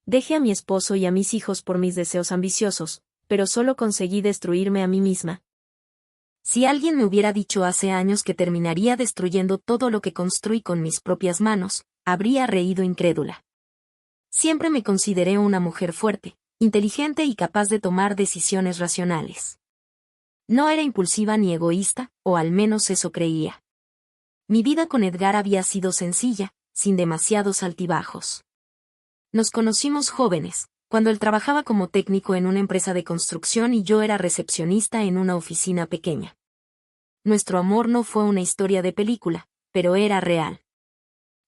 Dejé a mi esposo y a mis hijos por mis deseos ambiciosos, pero solo conseguí destruirme a mí misma. Si alguien me hubiera dicho hace años que terminaría destruyendo todo lo que construí con mis propias manos, habría reído incrédula. Siempre me consideré una mujer fuerte, inteligente y capaz de tomar decisiones racionales. No era impulsiva ni egoísta, o al menos eso creía. Mi vida con Edgar había sido sencilla, sin demasiados altibajos. Nos conocimos jóvenes, cuando él trabajaba como técnico en una empresa de construcción y yo era recepcionista en una oficina pequeña. Nuestro amor no fue una historia de película, pero era real.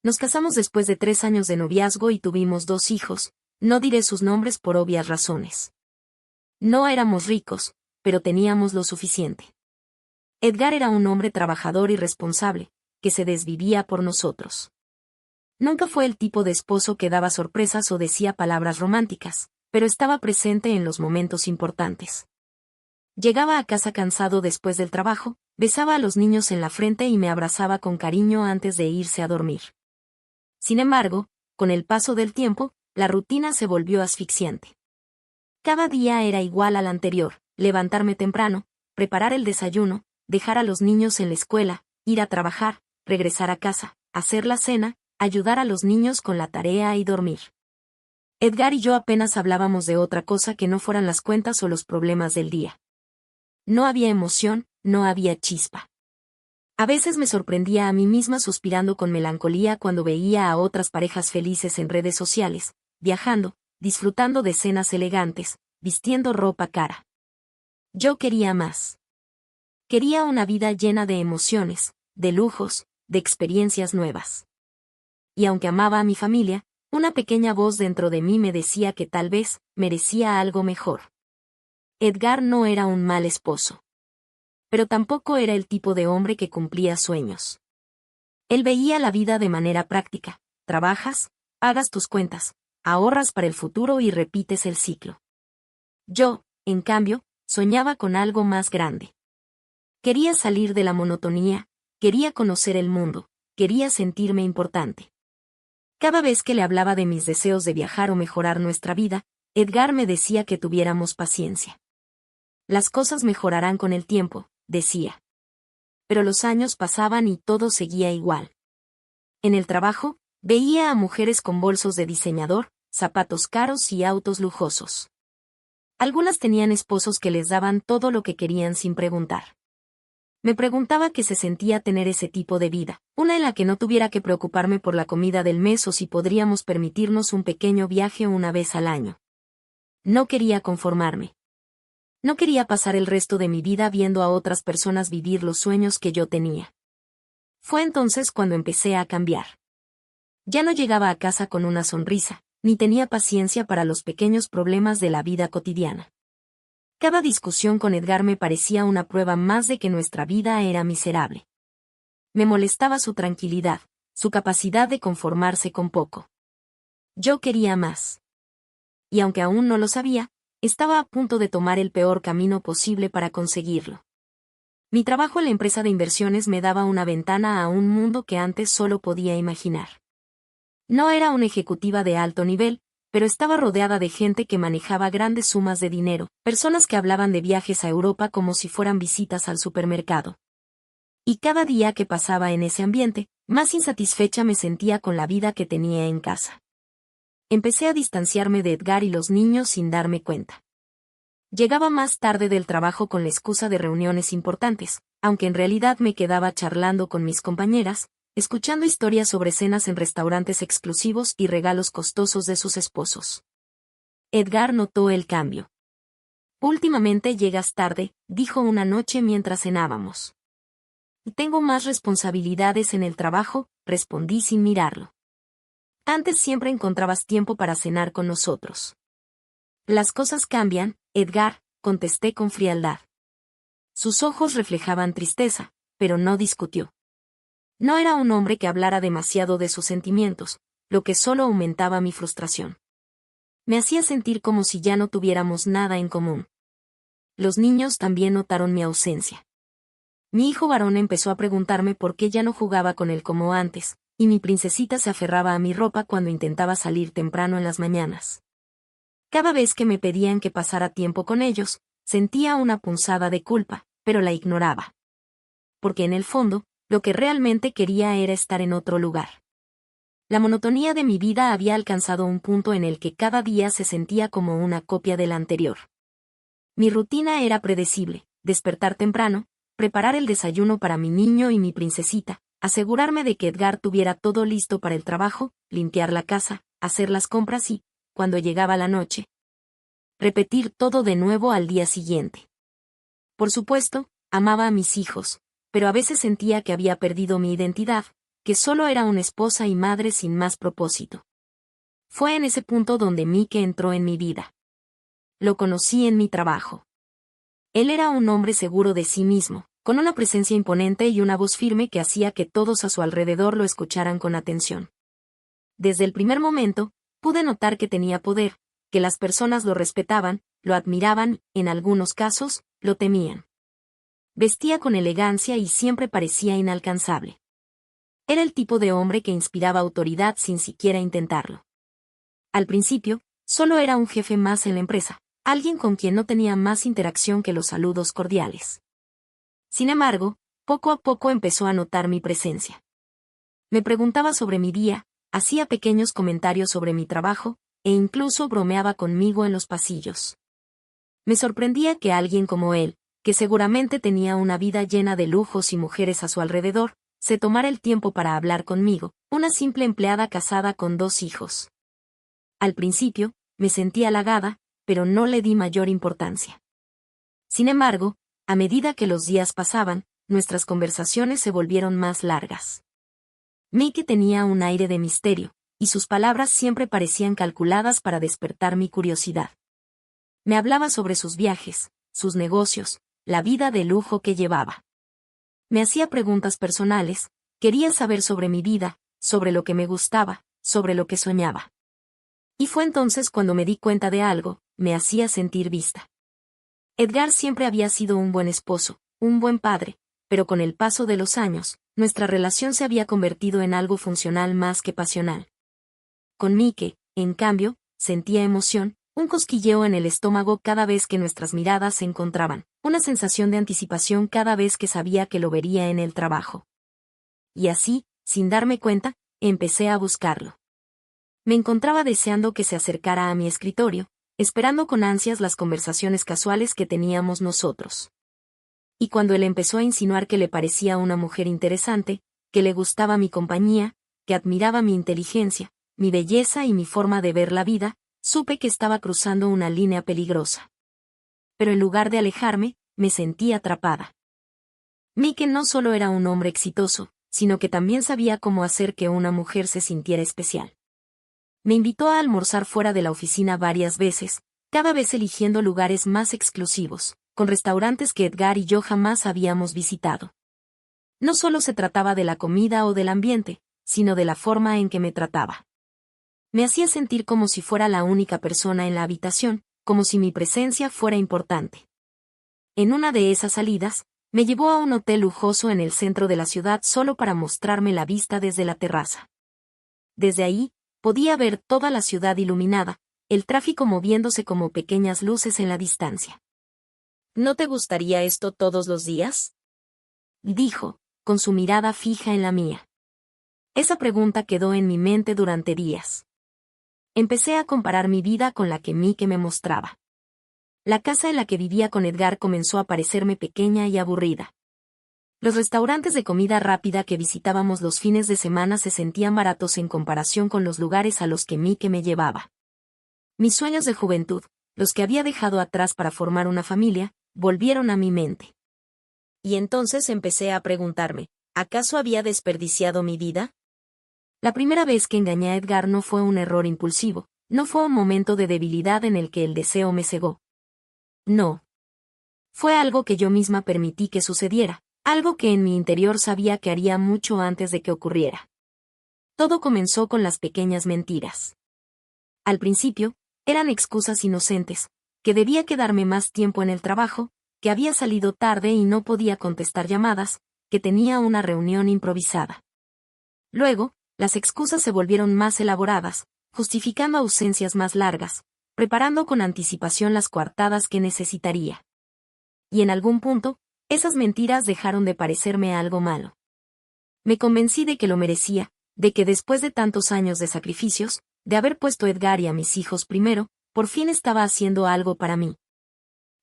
Nos casamos después de 3 años de noviazgo y tuvimos 2 hijos, no diré sus nombres por obvias razones. No éramos ricos, pero teníamos lo suficiente. Edgar era un hombre trabajador y responsable, que se desvivía por nosotros. Nunca fue el tipo de esposo que daba sorpresas o decía palabras románticas, pero estaba presente en los momentos importantes. Llegaba a casa cansado después del trabajo, besaba a los niños en la frente y me abrazaba con cariño antes de irse a dormir. Sin embargo, con el paso del tiempo, la rutina se volvió asfixiante. Cada día era igual al anterior: levantarme temprano, preparar el desayuno, dejar a los niños en la escuela, ir a trabajar, regresar a casa, hacer la cena, ayudar a los niños con la tarea y dormir. Edgar y yo apenas hablábamos de otra cosa que no fueran las cuentas o los problemas del día. No había emoción, no había chispa. A veces me sorprendía a mí misma suspirando con melancolía cuando veía a otras parejas felices en redes sociales, viajando, disfrutando de cenas elegantes, vistiendo ropa cara. Yo quería más. Quería una vida llena de emociones, de lujos, de experiencias nuevas. Y aunque amaba a mi familia, una pequeña voz dentro de mí me decía que tal vez merecía algo mejor. Edgar no era un mal esposo. Pero tampoco era el tipo de hombre que cumplía sueños. Él veía la vida de manera práctica: trabajas, pagas tus cuentas, ahorras para el futuro y repites el ciclo. Yo, en cambio, soñaba con algo más grande. Quería salir de la monotonía, quería conocer el mundo, quería sentirme importante. Cada vez que le hablaba de mis deseos de viajar o mejorar nuestra vida, Edgar me decía que tuviéramos paciencia. Las cosas mejorarán con el tiempo, decía. Pero los años pasaban y todo seguía igual. En el trabajo, veía a mujeres con bolsos de diseñador, zapatos caros y autos lujosos. Algunas tenían esposos que les daban todo lo que querían sin preguntar. Me preguntaba qué se sentía tener ese tipo de vida, una en la que no tuviera que preocuparme por la comida del mes o si podríamos permitirnos un pequeño viaje una vez al año. No quería conformarme. No quería pasar el resto de mi vida viendo a otras personas vivir los sueños que yo tenía. Fue entonces cuando empecé a cambiar. Ya no llegaba a casa con una sonrisa, ni tenía paciencia para los pequeños problemas de la vida cotidiana. Cada discusión con Edgar me parecía una prueba más de que nuestra vida era miserable. Me molestaba su tranquilidad, su capacidad de conformarse con poco. Yo quería más. Y aunque aún no lo sabía, estaba a punto de tomar el peor camino posible para conseguirlo. Mi trabajo en la empresa de inversiones me daba una ventana a un mundo que antes solo podía imaginar. No era una ejecutiva de alto nivel, pero estaba rodeada de gente que manejaba grandes sumas de dinero, personas que hablaban de viajes a Europa como si fueran visitas al supermercado. Y cada día que pasaba en ese ambiente, más insatisfecha me sentía con la vida que tenía en casa. Empecé a distanciarme de Edgar y los niños sin darme cuenta. Llegaba más tarde del trabajo con la excusa de reuniones importantes, aunque en realidad me quedaba charlando con mis compañeras, escuchando historias sobre cenas en restaurantes exclusivos y regalos costosos de sus esposos. Edgar notó el cambio. «Últimamente llegas tarde», dijo una noche mientras cenábamos. «Tengo más responsabilidades en el trabajo», respondí sin mirarlo. «Antes siempre encontrabas tiempo para cenar con nosotros». «Las cosas cambian, Edgar», contesté con frialdad. Sus ojos reflejaban tristeza, pero no discutió. No era un hombre que hablara demasiado de sus sentimientos, lo que solo aumentaba mi frustración. Me hacía sentir como si ya no tuviéramos nada en común. Los niños también notaron mi ausencia. Mi hijo varón empezó a preguntarme por qué ya no jugaba con él como antes, y mi princesita se aferraba a mi ropa cuando intentaba salir temprano en las mañanas. Cada vez que me pedían que pasara tiempo con ellos, sentía una punzada de culpa, pero la ignoraba. Porque en el fondo, lo que realmente quería era estar en otro lugar. La monotonía de mi vida había alcanzado un punto en el que cada día se sentía como una copia de la anterior. Mi rutina era predecible: despertar temprano, preparar el desayuno para mi niño y mi princesita, asegurarme de que Edgar tuviera todo listo para el trabajo, limpiar la casa, hacer las compras y, cuando llegaba la noche, repetir todo de nuevo al día siguiente. Por supuesto, amaba a mis hijos, pero a veces sentía que había perdido mi identidad, que solo era una esposa y madre sin más propósito. Fue en ese punto donde Mike entró en mi vida. Lo conocí en mi trabajo. Él era un hombre seguro de sí mismo, con una presencia imponente y una voz firme que hacía que todos a su alrededor lo escucharan con atención. Desde el primer momento, pude notar que tenía poder, que las personas lo respetaban, lo admiraban, en algunos casos, lo temían. Vestía con elegancia y siempre parecía inalcanzable. Era el tipo de hombre que inspiraba autoridad sin siquiera intentarlo. Al principio, solo era un jefe más en la empresa, alguien con quien no tenía más interacción que los saludos cordiales. Sin embargo, poco a poco empezó a notar mi presencia. Me preguntaba sobre mi día, hacía pequeños comentarios sobre mi trabajo, e incluso bromeaba conmigo en los pasillos. Me sorprendía que alguien como él, que seguramente tenía una vida llena de lujos y mujeres a su alrededor, se tomara el tiempo para hablar conmigo, una simple empleada casada con 2 hijos. Al principio, me sentí halagada, pero no le di mayor importancia. Sin embargo, a medida que los días pasaban, nuestras conversaciones se volvieron más largas. Mike tenía un aire de misterio, y sus palabras siempre parecían calculadas para despertar mi curiosidad. Me hablaba sobre sus viajes, sus negocios, la vida de lujo que llevaba. Me hacía preguntas personales, quería saber sobre mi vida, sobre lo que me gustaba, sobre lo que soñaba. Y fue entonces cuando me di cuenta de algo: me hacía sentir vista. Edgar siempre había sido un buen esposo, un buen padre, pero con el paso de los años, nuestra relación se había convertido en algo funcional más que pasional. Con Mike, en cambio, sentía emoción, un cosquilleo en el estómago cada vez que nuestras miradas se encontraban, una sensación de anticipación cada vez que sabía que lo vería en el trabajo. Y así, sin darme cuenta, empecé a buscarlo. Me encontraba deseando que se acercara a mi escritorio, esperando con ansias las conversaciones casuales que teníamos nosotros. Y cuando él empezó a insinuar que le parecía una mujer interesante, que le gustaba mi compañía, que admiraba mi inteligencia, mi belleza y mi forma de ver la vida, supe que estaba cruzando una línea peligrosa. Pero en lugar de alejarme, me sentí atrapada. Mike no solo era un hombre exitoso, sino que también sabía cómo hacer que una mujer se sintiera especial. Me invitó a almorzar fuera de la oficina varias veces, cada vez eligiendo lugares más exclusivos, con restaurantes que Edgar y yo jamás habíamos visitado. No solo se trataba de la comida o del ambiente, sino de la forma en que me trataba. Me hacía sentir como si fuera la única persona en la habitación, como si mi presencia fuera importante. En una de esas salidas, me llevó a un hotel lujoso en el centro de la ciudad solo para mostrarme la vista desde la terraza. Desde ahí, podía ver toda la ciudad iluminada, el tráfico moviéndose como pequeñas luces en la distancia. ¿No te gustaría esto todos los días?, dijo, con su mirada fija en la mía. Esa pregunta quedó en mi mente durante días. Empecé a comparar mi vida con la que Mike me mostraba. La casa en la que vivía con Edgar comenzó a parecerme pequeña y aburrida. Los restaurantes de comida rápida que visitábamos los fines de semana se sentían baratos en comparación con los lugares a los que Mike me llevaba. Mis sueños de juventud, los que había dejado atrás para formar una familia, volvieron a mi mente. Y entonces empecé a preguntarme, ¿acaso había desperdiciado mi vida? La primera vez que engañé a Edgar no fue un error impulsivo, no fue un momento de debilidad en el que el deseo me cegó. No. Fue algo que yo misma permití que sucediera, algo que en mi interior sabía que haría mucho antes de que ocurriera. Todo comenzó con las pequeñas mentiras. Al principio, eran excusas inocentes, que debía quedarme más tiempo en el trabajo, que había salido tarde y no podía contestar llamadas, que tenía una reunión improvisada. Luego, las excusas se volvieron más elaboradas, justificando ausencias más largas, preparando con anticipación las coartadas que necesitaría. Y en algún punto, esas mentiras dejaron de parecerme algo malo. Me convencí de que lo merecía, de que después de tantos años de sacrificios, de haber puesto a Edgar y a mis hijos primero, por fin estaba haciendo algo para mí.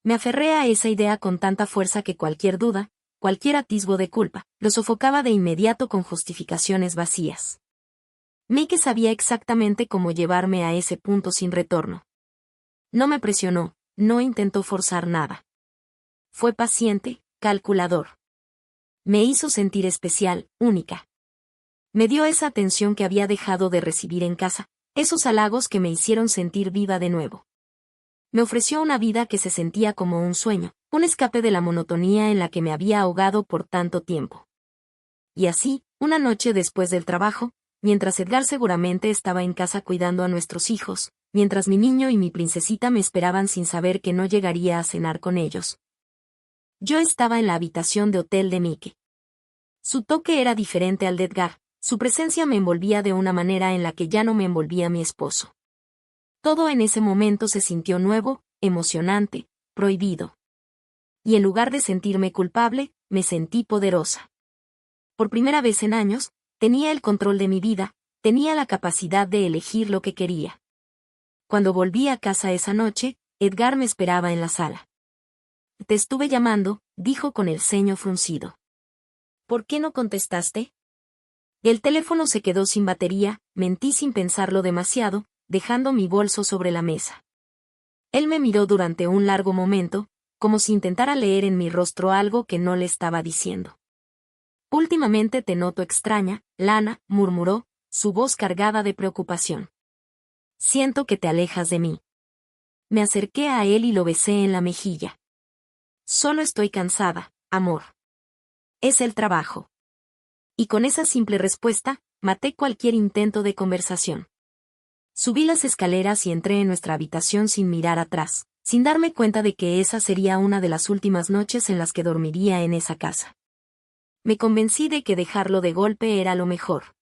Me aferré a esa idea con tanta fuerza que cualquier duda, cualquier atisbo de culpa, lo sofocaba de inmediato con justificaciones vacías. Mike sabía exactamente cómo llevarme a ese punto sin retorno. No me presionó, no intentó forzar nada. Fue paciente, calculador. Me hizo sentir especial, única. Me dio esa atención que había dejado de recibir en casa, esos halagos que me hicieron sentir viva de nuevo. Me ofreció una vida que se sentía como un sueño, un escape de la monotonía en la que me había ahogado por tanto tiempo. Y así, una noche después del trabajo, mientras Edgar seguramente estaba en casa cuidando a nuestros hijos, mientras mi niño y mi princesita me esperaban sin saber que no llegaría a cenar con ellos, yo estaba en la habitación de hotel de Mike. Su toque era diferente al de Edgar, su presencia me envolvía de una manera en la que ya no me envolvía mi esposo. Todo en ese momento se sintió nuevo, emocionante, prohibido. Y en lugar de sentirme culpable, me sentí poderosa. Por primera vez en años, tenía el control de mi vida, tenía la capacidad de elegir lo que quería. Cuando volví a casa esa noche, Edgar me esperaba en la sala. «Te estuve llamando», dijo con el ceño fruncido. «¿Por qué no contestaste?» El teléfono se quedó sin batería, mentí sin pensarlo demasiado, dejando mi bolso sobre la mesa. Él me miró durante un largo momento, como si intentara leer en mi rostro algo que no le estaba diciendo. «Últimamente te noto extraña, Lana», murmuró, su voz cargada de preocupación. «Siento que te alejas de mí». Me acerqué a él y lo besé en la mejilla. «Solo estoy cansada, amor. Es el trabajo». Y con esa simple respuesta, maté cualquier intento de conversación. Subí las escaleras y entré en nuestra habitación sin mirar atrás, sin darme cuenta de que esa sería una de las últimas noches en las que dormiría en esa casa. Me convencí de que dejarlo de golpe era lo mejor.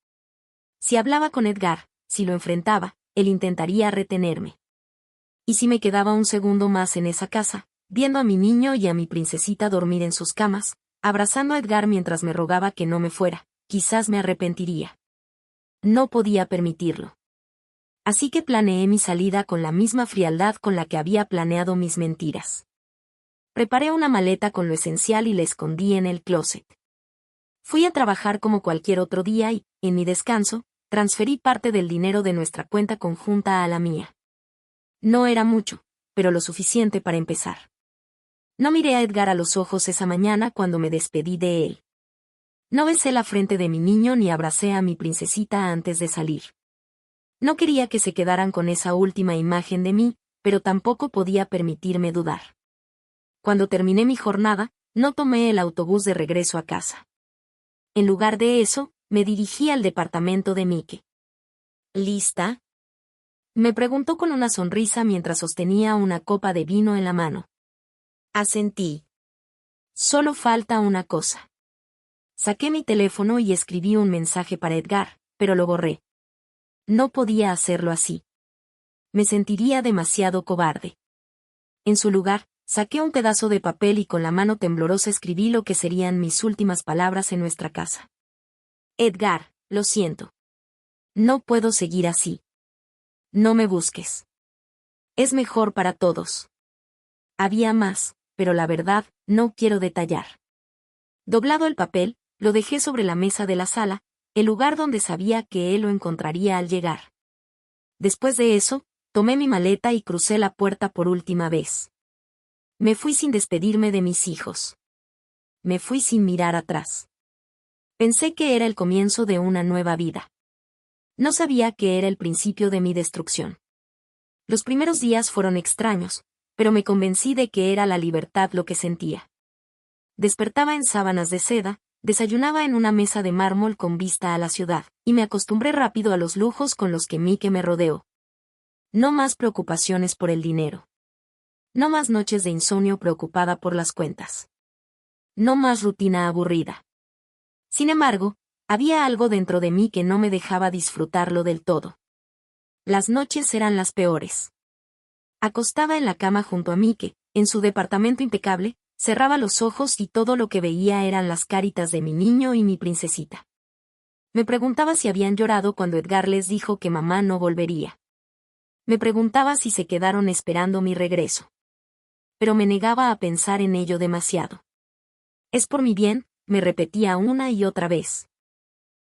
Si hablaba con Edgar, si lo enfrentaba, él intentaría retenerme. Y si me quedaba un segundo más en esa casa, viendo a mi niño y a mi princesita dormir en sus camas, abrazando a Edgar mientras me rogaba que no me fuera, quizás me arrepentiría. No podía permitirlo. Así que planeé mi salida con la misma frialdad con la que había planeado mis mentiras. Preparé una maleta con lo esencial y la escondí en el closet. Fui a trabajar como cualquier otro día y, en mi descanso, transferí parte del dinero de nuestra cuenta conjunta a la mía. No era mucho, pero lo suficiente para empezar. No miré a Edgar a los ojos esa mañana cuando me despedí de él. No besé la frente de mi niño ni abracé a mi princesita antes de salir. No quería que se quedaran con esa última imagen de mí, pero tampoco podía permitirme dudar. Cuando terminé mi jornada, no tomé el autobús de regreso a casa. En lugar de eso, me dirigí al departamento de Mike. «¿Lista?», me preguntó con una sonrisa mientras sostenía una copa de vino en la mano. Asentí. Solo falta una cosa. Saqué mi teléfono y escribí un mensaje para Edgar, pero lo borré. No podía hacerlo así. Me sentiría demasiado cobarde. En su lugar, saqué un pedazo de papel y con la mano temblorosa escribí lo que serían mis últimas palabras en nuestra casa. «Edgar, lo siento. No puedo seguir así. No me busques. Es mejor para todos. Había más, pero la verdad, no quiero detallar». Doblado el papel, lo dejé sobre la mesa de la sala, el lugar donde sabía que él lo encontraría al llegar. Después de eso, tomé mi maleta y crucé la puerta por última vez. Me fui sin despedirme de mis hijos. Me fui sin mirar atrás. Pensé que era el comienzo de una nueva vida. No sabía que era el principio de mi destrucción. Los primeros días fueron extraños, pero me convencí de que era la libertad lo que sentía. Despertaba en sábanas de seda, desayunaba en una mesa de mármol con vista a la ciudad, y me acostumbré rápido a los lujos con los que Mike me rodeó. No más preocupaciones por el dinero. No más noches de insomnio preocupada por las cuentas. No más rutina aburrida. Sin embargo, había algo dentro de mí que no me dejaba disfrutarlo del todo. Las noches eran las peores. Acostada en la cama junto a Mike, en su departamento impecable, cerraba los ojos y todo lo que veía eran las caritas de mi niño y mi princesita. Me preguntaba si habían llorado cuando Edgar les dijo que mamá no volvería. Me preguntaba si se quedaron esperando mi regreso. Pero me negaba a pensar en ello demasiado. Es por mi bien, me repetía una y otra vez.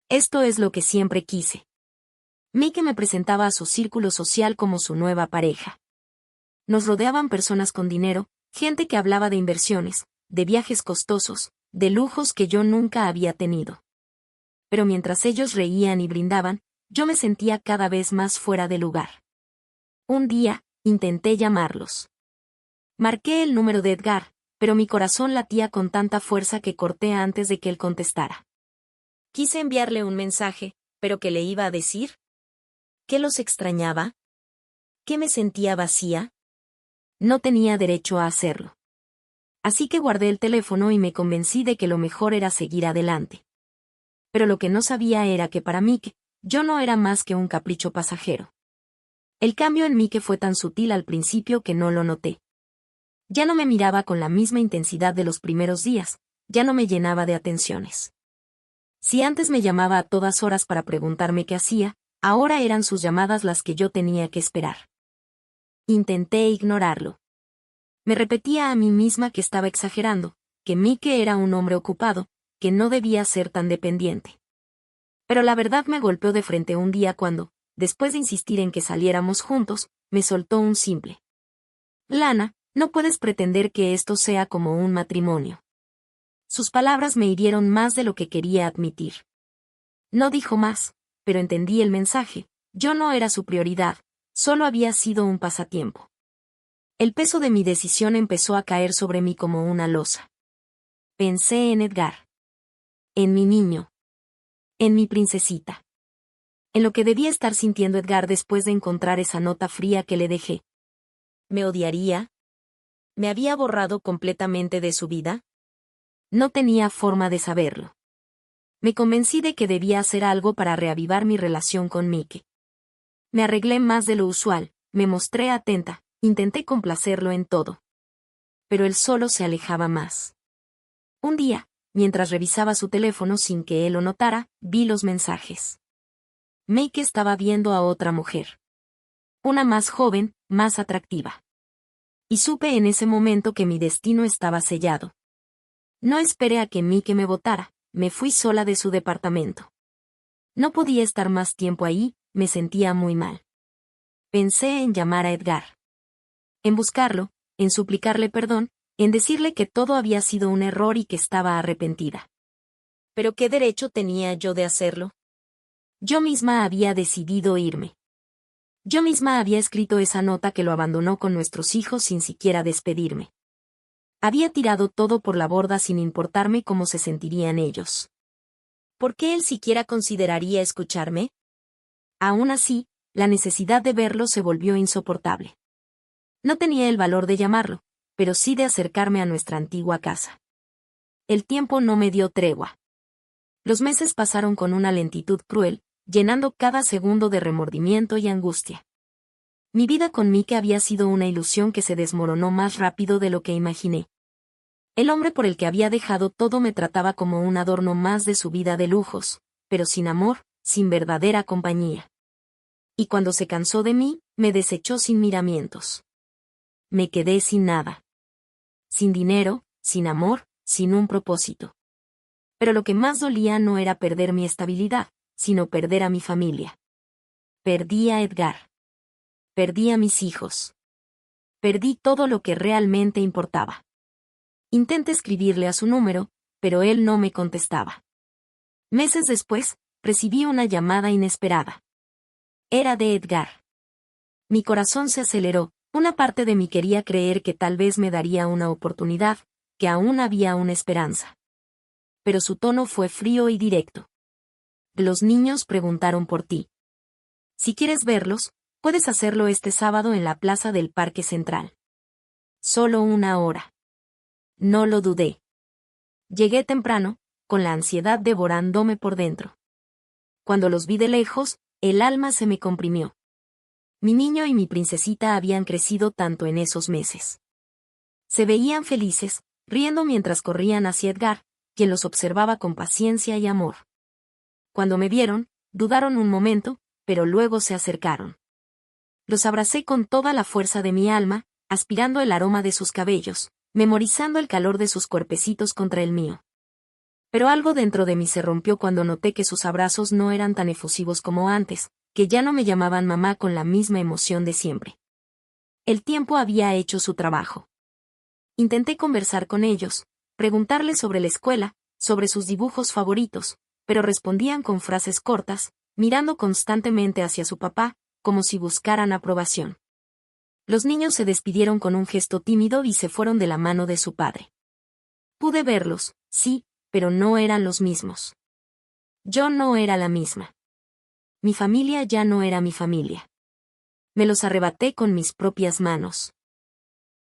Esto es lo que siempre quise. Mike me presentaba a su círculo social como su nueva pareja. Nos rodeaban personas con dinero, gente que hablaba de inversiones, de viajes costosos, de lujos que yo nunca había tenido. Pero mientras ellos reían y brindaban, yo me sentía cada vez más fuera de lugar. Un día, intenté llamarlos. Marqué el número de Edgar, pero mi corazón latía con tanta fuerza que corté antes de que él contestara. Quise enviarle un mensaje, pero ¿qué le iba a decir? ¿Qué los extrañaba? ¿Qué me sentía vacía? No tenía derecho a hacerlo. Así que guardé el teléfono y me convencí de que lo mejor era seguir adelante. Pero lo que no sabía era que para Mike, yo no era más que un capricho pasajero. El cambio en Mike fue tan sutil al principio que no lo noté. Ya no me miraba con la misma intensidad de los primeros días, ya no me llenaba de atenciones. Si antes me llamaba a todas horas para preguntarme qué hacía, ahora eran sus llamadas las que yo tenía que esperar. Intenté ignorarlo. Me repetía a mí misma que estaba exagerando, que Mike era un hombre ocupado, que no debía ser tan dependiente. Pero la verdad me golpeó de frente un día cuando, después de insistir en que saliéramos juntos, me soltó un simple: Lana, no puedes pretender que esto sea como un matrimonio. Sus palabras me hirieron más de lo que quería admitir. No dijo más, pero entendí el mensaje. Yo no era su prioridad, solo había sido un pasatiempo. El peso de mi decisión empezó a caer sobre mí como una losa. Pensé en Edgar. En mi niño. En mi princesita. En lo que debía estar sintiendo Edgar después de encontrar esa nota fría que le dejé. ¿Me odiaría? ¿Me había borrado completamente de su vida? No tenía forma de saberlo. Me convencí de que debía hacer algo para reavivar mi relación con Mike. Me arreglé más de lo usual, me mostré atenta, intenté complacerlo en todo. Pero él solo se alejaba más. Un día, mientras revisaba su teléfono sin que él lo notara, vi los mensajes. Mike estaba viendo a otra mujer. Una más joven, más atractiva. Y supe en ese momento que mi destino estaba sellado. No esperé a que Mike me botara, me fui sola de su departamento. No podía estar más tiempo ahí, me sentía muy mal. Pensé en llamar a Edgar. En buscarlo, en suplicarle perdón, en decirle que todo había sido un error y que estaba arrepentida. ¿Pero qué derecho tenía yo de hacerlo? Yo misma había decidido irme. Yo misma había escrito esa nota que lo abandonó con nuestros hijos sin siquiera despedirme. Había tirado todo por la borda sin importarme cómo se sentirían ellos. ¿Por qué él siquiera consideraría escucharme? Aún así, la necesidad de verlo se volvió insoportable. No tenía el valor de llamarlo, pero sí de acercarme a nuestra antigua casa. El tiempo no me dio tregua. Los meses pasaron con una lentitud cruel, llenando cada segundo de remordimiento y angustia. Mi vida con Mike había sido una ilusión que se desmoronó más rápido de lo que imaginé. El hombre por el que había dejado todo me trataba como un adorno más de su vida de lujos, pero sin amor, sin verdadera compañía. Y cuando se cansó de mí, me desechó sin miramientos. Me quedé sin nada. Sin dinero, sin amor, sin un propósito. Pero lo que más dolía no era perder mi estabilidad, sino perder a mi familia. Perdí a Edgar. Perdí a mis hijos. Perdí todo lo que realmente importaba. Intenté escribirle a su número, pero él no me contestaba. Meses después, recibí una llamada inesperada. Era de Edgar. Mi corazón se aceleró, una parte de mí quería creer que tal vez me daría una oportunidad, que aún había una esperanza. Pero su tono fue frío y directo. Los niños preguntaron por ti. Si quieres verlos, puedes hacerlo este sábado en la plaza del Parque Central. Solo 1 hora. No lo dudé. Llegué temprano, con la ansiedad devorándome por dentro. Cuando los vi de lejos, el alma se me comprimió. Mi niño y mi princesita habían crecido tanto en esos meses. Se veían felices, riendo mientras corrían hacia Edgar, quien los observaba con paciencia y amor. Cuando me vieron, dudaron un momento, pero luego se acercaron. Los abracé con toda la fuerza de mi alma, aspirando el aroma de sus cabellos, memorizando el calor de sus cuerpecitos contra el mío. Pero algo dentro de mí se rompió cuando noté que sus abrazos no eran tan efusivos como antes, que ya no me llamaban mamá con la misma emoción de siempre. El tiempo había hecho su trabajo. Intenté conversar con ellos, preguntarles sobre la escuela, sobre sus dibujos favoritos, pero respondían con frases cortas, mirando constantemente hacia su papá, como si buscaran aprobación. Los niños se despidieron con un gesto tímido y se fueron de la mano de su padre. Pude verlos, sí, pero no eran los mismos. Yo no era la misma. Mi familia ya no era mi familia. Me los arrebaté con mis propias manos.